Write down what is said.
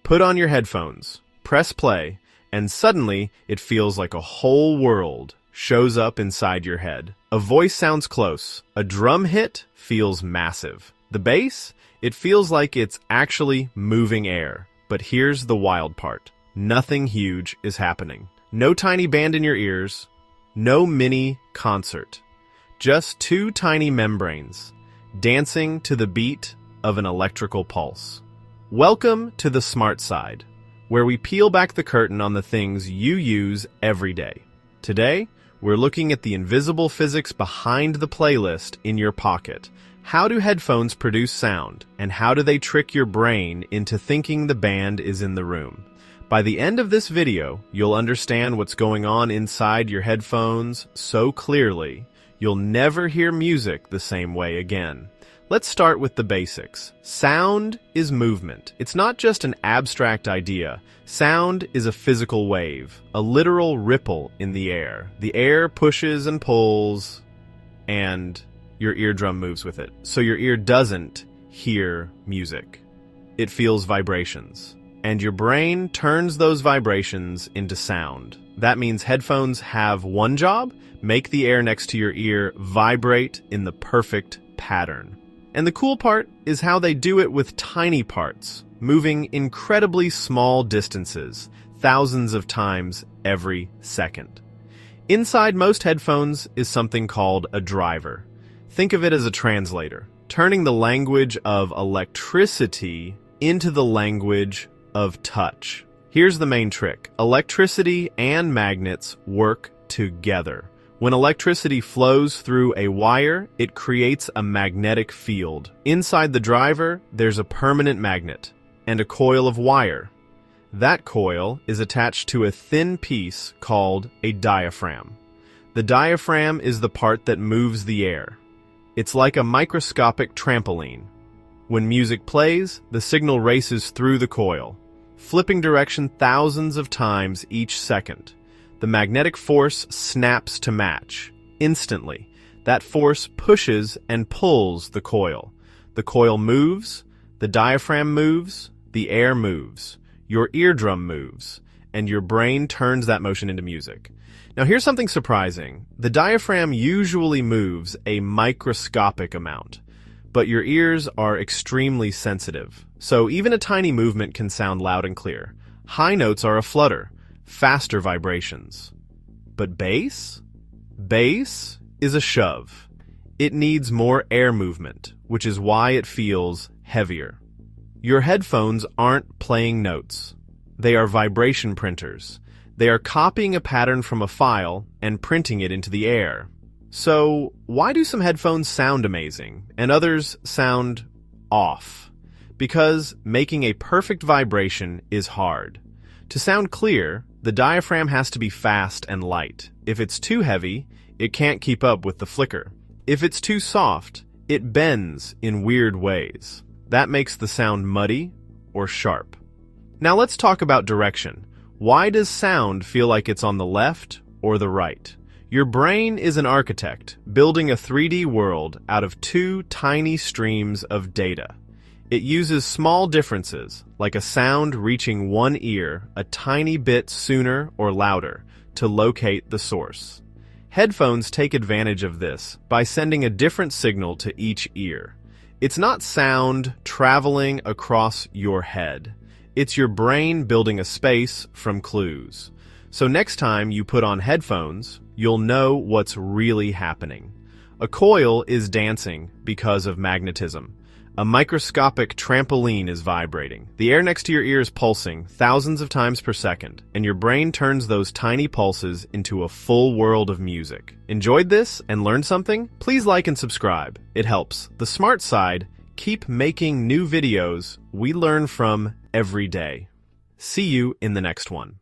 Put on your headphones, press play, and suddenly it feels like a whole world shows up inside your head. A voice sounds close. A drum hit feels massive. The bass? It feels like it's actually moving air. But here's the wild part. Nothing huge is happening. No tiny band in your ears. No mini concert. Just two tiny membranes dancing to the beat of an electrical pulse. Welcome to the smart side, where we peel back the curtain on the things you use every day. Today, we're looking at the invisible physics behind the playlist in your pocket. How do headphones produce sound, and how do they trick your brain into thinking the band is in the room? By the end of this video, you'll understand what's going on inside your headphones so clearly, you'll never hear music the same way again. Let's start with the basics. Sound is movement. It's not just an abstract idea. Sound is a physical wave, a literal ripple in the air. The air pushes and pulls, and your eardrum moves with it. So your ear doesn't hear music. It feels vibrations. And your brain turns those vibrations into sound. That means headphones have one job: make the air next to your ear vibrate in the perfect pattern. And the cool part is how they do it with tiny parts, moving incredibly small distances, thousands of times every second. Inside most headphones is something called a driver. Think of it as a translator, turning the language of electricity into the language of touch. Here's the main trick. Electricity and magnets work together. When electricity flows through a wire, it creates a magnetic field. Inside the driver, there's a permanent magnet and a coil of wire. That coil is attached to a thin piece called a diaphragm. The diaphragm is the part that moves the air. It's like a microscopic trampoline. When music plays, the signal races through the coil, flipping direction thousands of times each second. The magnetic force snaps to match. Instantly, that force pushes and pulls the coil. The coil moves, the diaphragm moves, the air moves, your eardrum moves, and your brain turns that motion into music. Now here's something surprising. The diaphragm usually moves a microscopic amount, but your ears are extremely sensitive. So even a tiny movement can sound loud and clear. High notes are a flutter, faster vibrations. But bass? Bass is a shove. It needs more air movement, which is why it feels heavier. Your headphones aren't playing notes. They are vibration printers. They are copying a pattern from a file and printing it into the air. So, why do some headphones sound amazing and others sound off? Because making a perfect vibration is hard. To sound clear, the diaphragm has to be fast and light. If it's too heavy, it can't keep up with the flicker. If it's too soft, it bends in weird ways. That makes the sound muddy or sharp. Now let's talk about direction. Why does sound feel like it's on the left or the right? Your brain is an architect, building a 3D world out of two tiny streams of data. It uses small differences, like a sound reaching one ear a tiny bit sooner or louder, to locate the source. Headphones take advantage of this by sending a different signal to each ear. It's not sound traveling across your head. It's your brain building a space from clues. So next time you put on headphones, you'll know what's really happening. A coil is dancing because of magnetism. A microscopic trampoline is vibrating. The air next to your ear is pulsing thousands of times per second, and your brain turns those tiny pulses into a full world of music. Enjoyed this and learned something? Please like and subscribe. It helps. The smart side, keep making new videos we learn from every day. See you in the next one.